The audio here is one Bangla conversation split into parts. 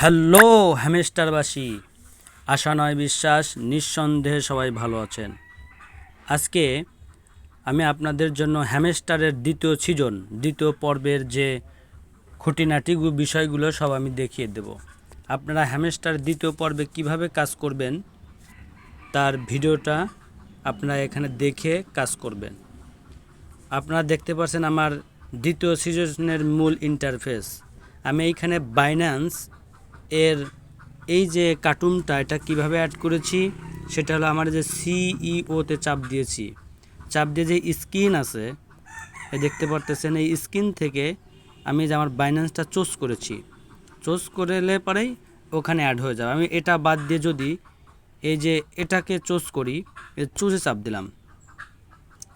হ্যালো হ্যামস্টারবাসী, আশা নয় বিশ্বাস, নিঃসন্দেহে সবাই ভালো আছেন। আজকে আমি আপনাদের জন্য হ্যামস্টারের দ্বিতীয় সিজন দ্বিতীয় পর্বের যে খুঁটিনাটি বিষয়গুলো সব আমি দেখিয়ে দেব। আপনারা হ্যামস্টার দ্বিতীয় পর্বে কিভাবে কাজ করবেন তার ভিডিওটা আপনারা এখানে দেখে কাজ করবেন। আপনারা দেখতে পাচ্ছেন আমার দ্বিতীয় সিজনের মূল ইন্টারফেস। আমি এইখানে বাইন্যান্স এর এই যে কার্টুনটা এটা কিভাবে অ্যাড করেছি সেটা হলো আমার যে সিইওতে চাপ দিয়েছি, চাপ দিয়ে যে স্ক্রিন আছে এই দেখতে পারতেছেন, এই স্ক্রিন থেকে আমি যে আমার বাইন্যান্সটা চুজ করেছি, চুজ করলে পরেই ওখানে অ্যাড হয়ে যাবে। আমি এটা বাদ দিয়ে যদি এই যে এটাকে চুজ করি, চুজে চাপ দিলাম,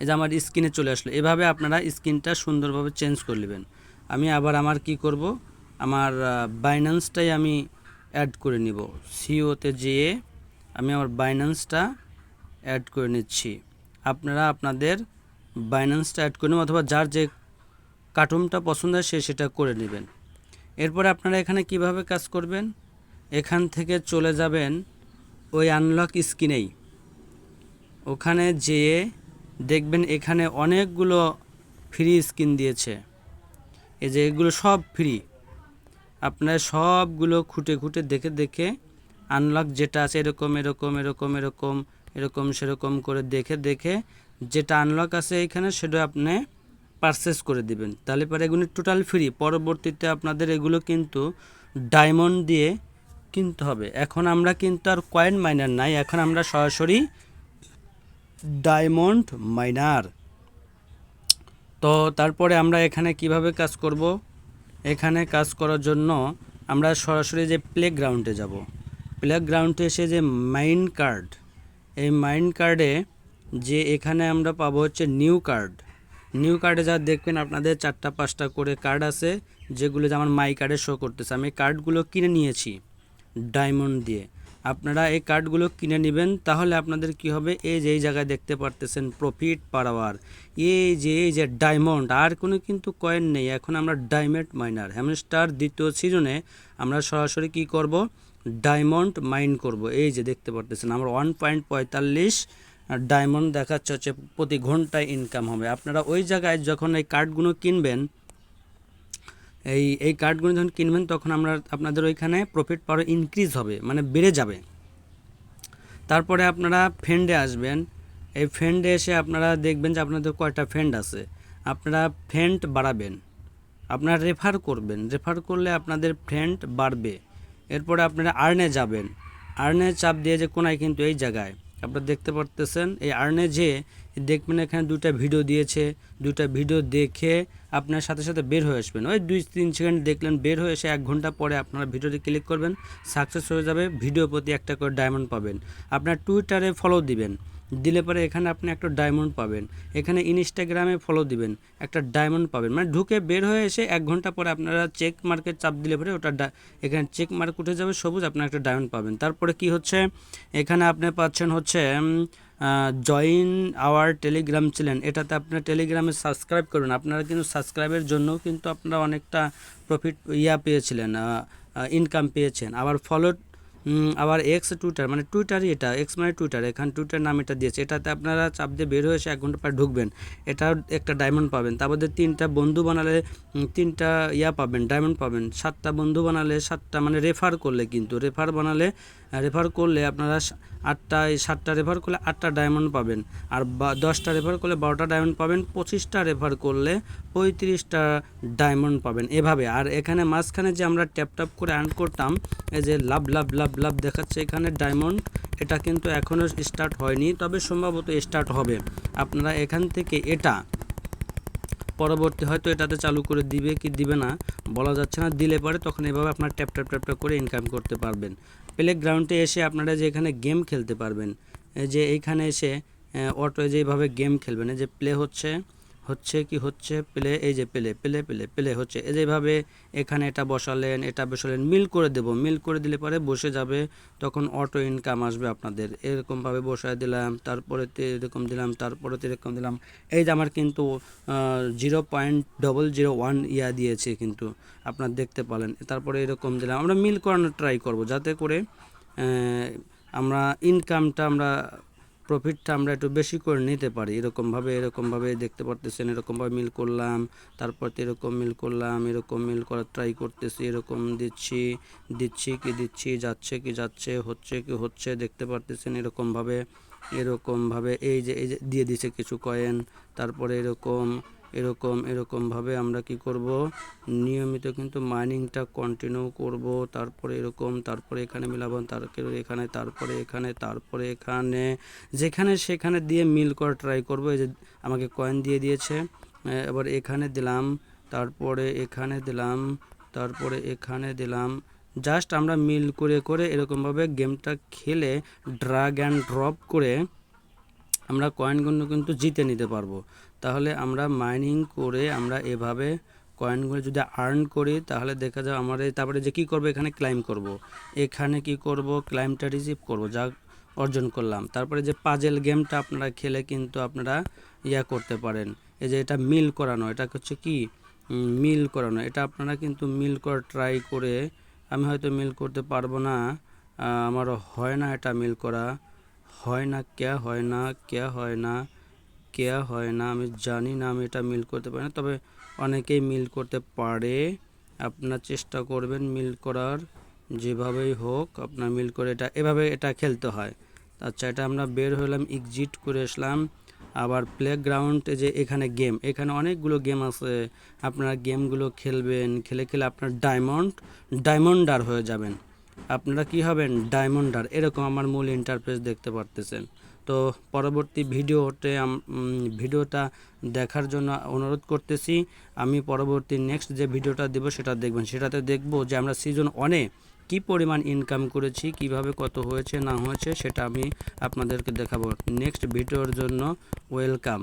এই যে আমার স্ক্রিনে চলে আসলো। এভাবে আপনারা স্ক্রিনটা সুন্দরভাবে চেঞ্জ করে নেবেন। আমি আবার আমার কি করব, আমার বাইন্যান্সটাই আমি অ্যাড করে নিব। সিওতে যেয়ে আমি আমার বাইন্যান্সটা অ্যাড করে নিচ্ছি। আপনারা আপনাদের বাইন্যান্সটা অ্যাড করে নেবেন, অথবা যার যে কার্টুনটা পছন্দ হয় সেটা করে নেবেন। এরপরে আপনারা এখানে কিভাবে কাজ করবেন, এখান থেকে চলে যাবেন ওই আনলক স্ক্রিনেই, ওখানে যেয়ে দেখবেন এখানে অনেকগুলো ফ্রি স্কিন দিয়েছে। এই যে এগুলো সব ফ্রি, আপনারা সবগুলো খুঁটে খুঁটে দেখে দেখে আনলক যেটা আছে এরকম এরকম এরকম এরকম এরকম সেরকম করে দেখে দেখে যেটা আনলক আছে এখানে সেটা আপনি পারচেস করে দিবেন। তাহলে পরে এগুলো টোটাল ফ্রি। পরবর্তীতে আপনাদের এগুলো কিন্তু ডায়মন্ড দিয়ে কিনতে হবে। এখন আমরা কিন্তু আর কয়েন মাইনার নাই, এখন আমরা সরাসরি ডায়মন্ড মাইনার। তো তারপরে আমরা এখানে কিভাবে কাজ করব, এখানে কাজ করার জন্য আমরা সরাসরি যে প্লেগ্রাউন্ডে যাব। প্লেগ্রাউন্ডে এসে যে মাইন কার্ড, এই মাইন কার্ডে যে এখানে আমরা পাবো হচ্ছে নিউ কার্ড। নিউ কার্ডে যা দেখবেন আপনাদের 4টা 5টা করে কার্ড আছে, যেগুলো যে আমার মাই কার্ডে শো করতেছে। আমি কার্ডগুলো কিনে নিয়েছি ডায়মন্ড দিয়ে। আপনারা এই কার্ডগুলো কিনে নেবেন, তাহলে আপনাদের কি হবে, এই যে এই জায়গায় দেখতে পারতেছেন প্রফিট পার আওয়ার, এই যে ডায়মন্ড, আর কোনো কিন্তু কয়েন নেই। এখন আমরা ডায়মন্ড মাইনার হ্যামস্টার দ্বিতীয় সিজনে আমরা সরাসরি কি করব, ডায়মন্ড মাইন করব। এই যে দেখতে পারতেছেন আমার 1.45 ডায়মন্ড দেখাচ্ছে হচ্ছে প্রতি ঘন্টায় ইনকাম হবে। আপনারা ওই জায়গায় যখন এই কার্ডগুলো কিনবেন, এই কার্ডগুলো যখন কিনবেন তখন আপনাদের ওইখানে প্রফিট পাওয়ার ইনক্রিজ হবে, মানে বেড়ে যাবে। তারপরে আপনারা ফ্রেন্ডে আসবেন। এই ফ্রেন্ডে এসে আপনারা দেখবেন যে আপনাদের কয়টা ফ্রেন্ড আছে, আপনারা ফ্রেন্ড বাড়াবেন, আপনারা রেফার করবেন, রেফার করলে আপনাদের ফ্রেন্ড বাড়বে। এরপরে আপনারা আর্নে যাবেন, আর্নে চাপ দিয়ে যে কোনায় কিন্তু এই জায়গায় আপনারা দেখতে পারতেছেন, এই আর্নে যে দেখবেন এখানে 2টা ভিডিও দিয়েছে, 2টা ভিডিও দেখে আপনার সাথে সাথে বের হয়ে আসবেন। ওই 2-3 সেকেন্ড দেখলেন, বের হয়ে এসে 1 ঘন্টা পরে আপনারা ভিডিওতে ক্লিক করবেন, সাকসেস হয়ে যাবে, ভিডিও প্রতি 1টা করে ডায়মন্ড পাবেন। আপনার টুইটারে ফলো দিবেন, দিলে পরে এখানে আপনি একটা ডায়মন্ড পাবেন। এখানে ইনস্টাগ্রামে ফলো দিবেন, একটা ডায়মন্ড পাবেন। মানে ঢুকে বের হয়ে এসে 1 ঘন্টা পরে আপনারা চেক মার্কেট চাপ দিলে পরে ওটা এখানে চেক মার্ক উঠে যাবে সবুজ, আপনার একটা ডায়মন্ড পাবেন। তারপরে কি হচ্ছে, এখানে আপনি পাচ্ছেন হচ্ছে জয়েন আওয়ার টেলিগ্রাম চ্যানেল। এটাতে আপনার টেলিগ্রামে সাবস্ক্রাইব করবেন। আপনারা কিন্তু সাবস্ক্রাইবের জন্য কিন্তু আপনারা অনেকটা প্রফিট পেয়েছিলেন, ইনকাম পেয়েছেন। আবার ফলো, আবার এক্স টুইটার, মানে টুইটারই এটা, এক্স মানে টুইটার, এখানে টুইটার নাম এটা দিয়েছে। এটাতে আপনারা চাপ দিয়ে বের হয়ে এসে 1 ঘন্টা পর ঢুকবেন, এটাও একটা ডায়মন্ড পাবেন। তারপর 3টা বন্ধু বানালে 3টা পাবেন, ডায়মন্ড পাবেন। 7টা বন্ধু বানালে 7টা, মানে রেফার করলে, কিন্তু রেফার করলে আপনারা 7টা রেফার করলে 8টা ডায়মন্ড পাবেন। আর 10টা রেফার করলে 12টা ডায়মন্ড পাবেন। 25টা রেফার করলে 35টা ডায়মন্ড পাবেন, এভাবে। আর এখানে মাঝখানে যে আমরা ট্যাপ করে আর্ন করতাম, এই যে লাভ লাভ লাভ লাভ দেখাচ্ছে এখানে ডায়মন্ড, এটা কিন্তু এখনও স্টার্ট হয়নি, তবে সম্ভবত স্টার্ট হবে। আপনারা এখান থেকে এটা পরবর্তী হয়তো এটাতে চালু করে দিবে কি দিবে না বলা যাচ্ছে না, দিলে পরে তখন এভাবে আপনার ট্যাপ করে ইনকাম করতে পারবেন। প্লেগ্রাউন্ডে এসে আপনারা যে এখানে গেম খেলতে পারবেন, যে এইখানে এসে অটো যেভাবে গেম খেলবেন, এই যে প্লে হচ্ছে প্লে, এই যে প্লে প্লে প্লে প্লে হচ্ছে, এই যেভাবে এখানে এটা বসালেন, মিল করে দেব, মিল করে দিলে পরে বসে যাবে, তখন অটো ইনকাম আসবে আপনাদের। এরকমভাবে বসায় দিলাম, তারপরে এরকম দিলাম, তারপরে এরকম দিলাম, এই যে আমার কিন্তু 0.001 দিয়েছে কিন্তু আপনারা দেখতে পেলেন। তারপরে এরকম দিলাম, আমরা মিল করানোর ট্রাই করব যাতে করে আমরা ইনকামটা প্রফিটটা আমরা একটু বেশি করে নিতে পারি। এরকমভাবে দেখতে পারতেছেন, এরকমভাবে মিল করলাম, তারপর এরকম মিল করলাম, এরকম মিল করার ট্রাই করতেছি, এরকম দিচ্ছি, যাচ্ছে কি যাচ্ছে, হচ্ছে কি হচ্ছে, দেখতে পারতেছেন এরকমভাবে এই যে দিয়ে দিছে কিছু কয়েন। তারপরে এরকমভাবে আমরা কি করব, নিয়মিত কিন্তু মাইনিংটা কন্টিনিউ করব। তারপরে এখানে মিলাবো, তারপরে এখানে যেখানে সেখানে দিয়ে মিল করা ট্রাই করব। এই যে আমাকে কয়েন দিয়ে দিয়েছে, এবার এখানে দিলাম, তারপরে এখানে দিলাম, জাস্ট আমরা মিল করে এরকমভাবে গেমটা খেলে ড্রাগ অ্যান্ড ড্রপ করে আমরা কয়েনগুলো কিন্তু জিতে নিতে পারবো। তাহলে আমরা মাইনিং করে আমরা এভাবে কয়েনগুলো যদি আর্ন করি তাহলে দেখা যায় আমার তারপরে যে কী করবো, এখানে ক্লাইম করব, এখানে কি করব, ক্লাইমটা রিসিভ করব, যা অর্জন করলাম। তারপরে যে পাজেল গেমটা আপনারা খেলে কিন্তু আপনারা করতে পারেন। এই যে এটা মিল করানো, এটা হচ্ছে কি মিল করানো, এটা আপনারা কিন্তু মিল করা ট্রাই করে, আমি হয়তো মিল করতে পারবো না, আমার হয় না, এটা মিল করা হয় না, আমি জানি না, আমি এটা মিল করতে পারি না, তবে অনেকেই মিল করতে পারে। আপনারা চেষ্টা করবেন মিল করার, যেভাবেই হোক আপনার মিল করে এভাবে এটা খেলতে হয়। আচ্ছা, এটা আমরা বের হলাম, এক্সিট করে আসলাম, আবার প্লেগ্রাউন্ড, যে এখানে গেম, এখানে অনেকগুলো গেম আছে, আপনারা গেমগুলো খেলবেন, খেলে আপনার ডায়মন্ডার হয়ে যাবেন। আপনারা কি হবেন, ডায়মন্ডার। এরকম আমার মূল ইন্টারফেস দেখতে পারতেছেন। তো পরবর্তী ভিডিওটা দেখার জন্য অনুরোধ করতেছি। আমি পরবর্তী নেক্সট যে ভিডিওটা দেব সেটা দেখবেন, সেটাতে দেখব যে আমরা সিজন 1-এ কী পরিমাণ ইনকাম করেছি, কিভাবে কত হয়েছে না হয়েছে, সেটা আমি আপনাদেরকে দেখাবো। নেক্সট ভিডিওর জন্য ওয়েলকাম।